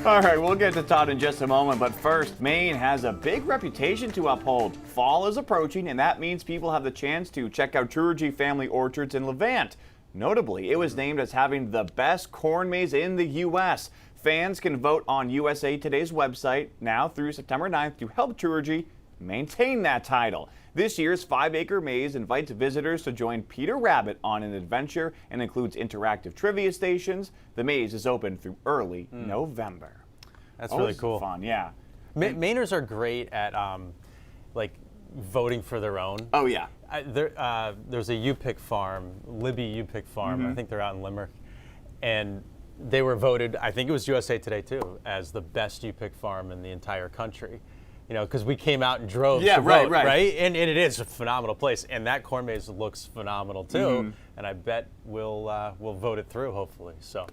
All right, we'll get to Todd in just a moment, but first, Maine has a big reputation to uphold. Fall is approaching, and that means people have the chance to check out Truergy Family Orchards in Levant. Notably, it was named as having the best corn maze in the U.S. Fans can vote on USA Today's website now through September 9th to help Truergy maintain that title. This year's 5-acre maze invites visitors to join Peter Rabbit on an adventure and includes interactive trivia stations. The maze is open through early November. That's really cool. Fun, yeah. Mainers are great at like voting for their own. Oh yeah. There's a U-Pick farm, Libby U-Pick farm. I think they're out in Limerick, and they were voted, I think it was USA Today too, as the best U-Pick farm in the entire country. You know, because we came out and drove to vote, right? And it is a phenomenal place, and that corn maze looks phenomenal too. And I bet we'll vote it through, hopefully. So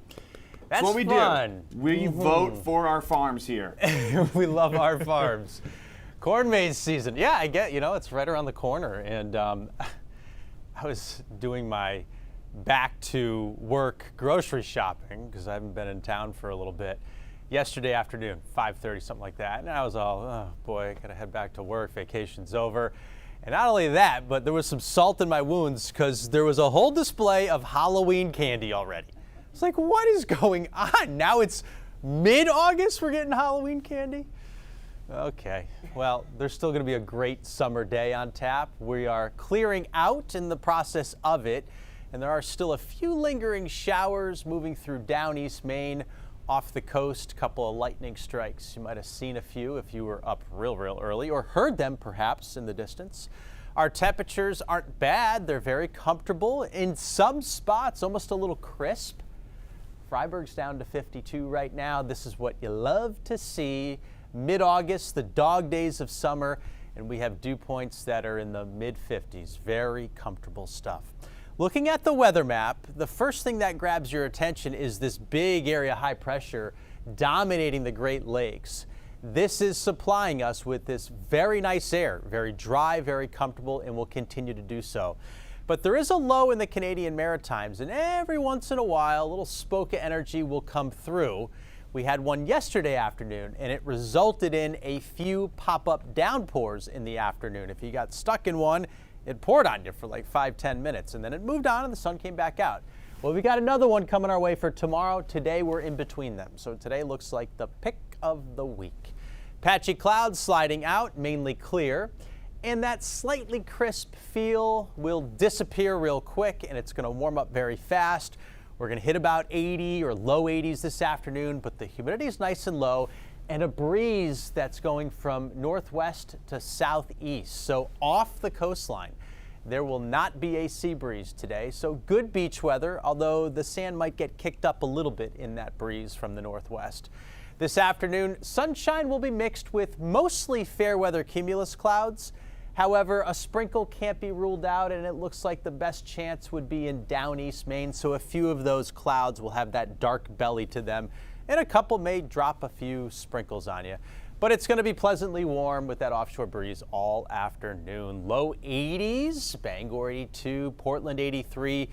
that's what we fun. do. We vote for our farms here. We love our farms. Corn maze season, yeah, I get. You know, it's right around the corner, and I was doing my back to work grocery shopping because I haven't been in town for a little bit. Yesterday afternoon, 5:30, something like that, and I was all, oh boy, I gotta head back to work, vacation's over. And not only that, but there was some salt in my wounds because there was a whole display of Halloween candy already. It's like, what is going on? Now it's mid-August, we're getting Halloween candy? Okay, well, there's still gonna be a great summer day on tap. We are clearing out in the process of it, and there are still a few lingering showers moving through down East Maine. Off the coast, a couple of lightning strikes. You might have seen a few if you were up real early, or heard them perhaps in the distance. Our temperatures aren't bad. They're very comfortable. In some spots, almost a little crisp. Freiburg's down to 52 right now. This is what you love to see. Mid-August, the dog days of summer, and we have dew points that are in the mid-50s. Very comfortable stuff. Looking at the weather map, the first thing that grabs your attention is this big area high pressure dominating the Great Lakes. This is supplying us with this very nice air, very dry, very comfortable, and will continue to do so. But there is a low in the Canadian Maritimes, and every once in a while, a little spoke of energy will come through. We had one yesterday afternoon, and it resulted in a few pop-up downpours in the afternoon. If you got stuck in one, it poured on you for like 5-10 minutes, and then it moved on and the sun came back out. Well, we got another one coming our way for tomorrow. Today we're in between them. So today looks like the pick of the week. Patchy clouds sliding out, mainly clear. And that slightly crisp feel will disappear real quick, and it's going to warm up very fast. We're going to hit about 80 or low 80s this afternoon, but the humidity is nice and low. And a breeze that's going from northwest to southeast, so off the coastline. There will not be a sea breeze today, so good beach weather, although the sand might get kicked up a little bit in that breeze from the northwest. This afternoon, sunshine will be mixed with mostly fair weather cumulus clouds. However, a sprinkle can't be ruled out, and it looks like the best chance would be in down East Maine, so a few of those clouds will have that dark belly to them. And a couple may drop a few sprinkles on you. But it's going to be pleasantly warm with that offshore breeze all afternoon. Low 80s, Bangor 82, Portland 83.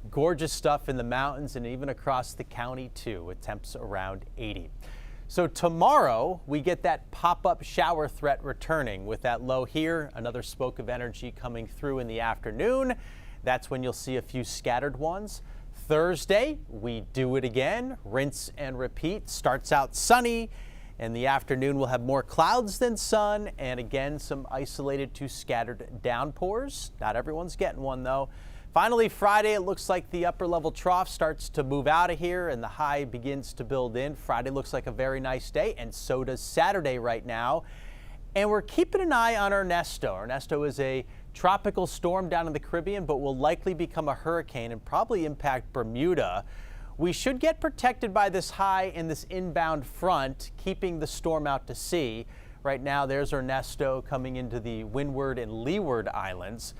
Gorgeous stuff in the mountains and even across the county too, with temps around 80. So tomorrow we get that pop-up shower threat returning with that low here, another spoke of energy coming through in the afternoon. That's when you'll see a few scattered ones. Thursday, we do it again, rinse and repeat. Starts out sunny. In the afternoon, we'll have more clouds than sun, and again, some isolated to scattered downpours. Not everyone's getting one, though. Finally, Friday, it looks like the upper level trough starts to move out of here, and the high begins to build in. Friday looks like a very nice day, and so does Saturday right now. And we're keeping an eye on Ernesto. Ernesto is a tropical storm down in the Caribbean, but will likely become a hurricane and probably impact Bermuda. We should get protected by this high and this inbound front, keeping the storm out to sea. Right now, there's Ernesto coming into the Windward and Leeward Islands.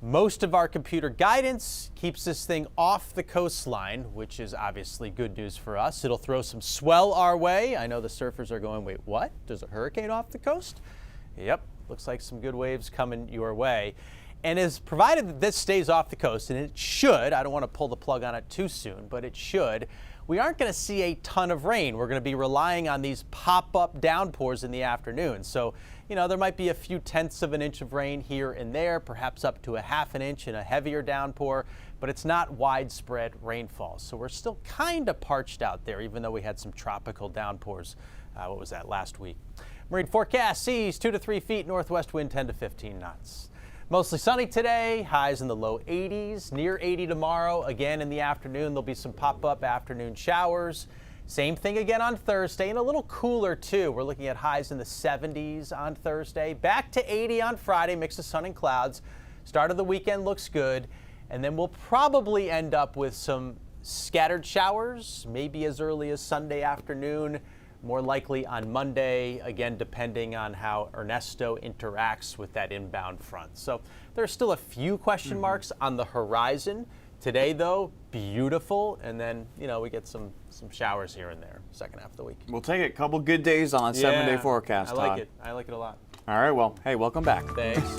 Most of our computer guidance keeps this thing off the coastline, which is obviously good news for us. It'll throw some swell our way. I know the surfers are going, wait, what? There's a hurricane off the coast? Yep, looks like some good waves coming your way. And is provided that this stays off the coast, and it should, I don't want to pull the plug on it too soon, but it should, we aren't going to see a ton of rain. We're going to be relying on these pop-up downpours in the afternoon. So, there might be a few tenths of an inch of rain here and there, perhaps up to a half an inch in a heavier downpour, but it's not widespread rainfall. So we're still kind of parched out there, even though we had some tropical downpours. What was that, last week? Marine forecast seas 2 to 3 feet, northwest wind 10 to 15 knots. Mostly sunny today, highs in the low 80s, near 80 tomorrow. Again in the afternoon, there'll be some pop-up afternoon showers. Same thing again on Thursday, and a little cooler too. We're looking at highs in the 70s on Thursday, back to 80 on Friday, mix of sun and clouds. Start of the weekend looks good, and then we'll probably end up with some scattered showers, maybe as early as Sunday afternoon. More likely on Monday, again, depending on how Ernesto interacts with that inbound front. So there's still a few question marks on the horizon. Today, though, beautiful. And then, we get some showers here and there, second half of the week. We'll take it. Couple good days on 7-day forecast. I like it. I like it a lot. All right, well, hey, welcome back. Thanks.